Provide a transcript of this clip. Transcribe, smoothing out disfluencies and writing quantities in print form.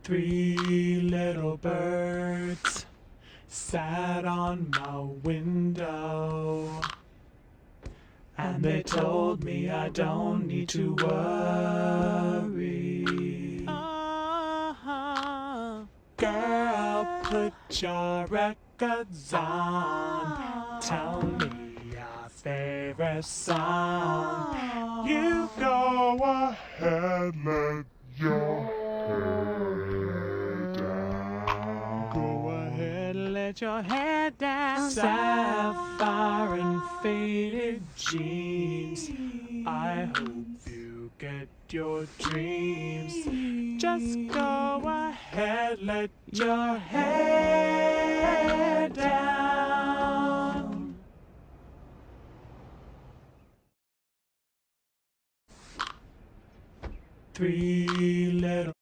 Three little birds sat on my window, and they told me I don't need to worry. Girl, put your records on. Tell me your favorite song. You go ahead, let your hair down. Go ahead, let your hair down. Sapphire and faded jeans. I hope you get your dreams. Just go ahead, let your hair down. Three little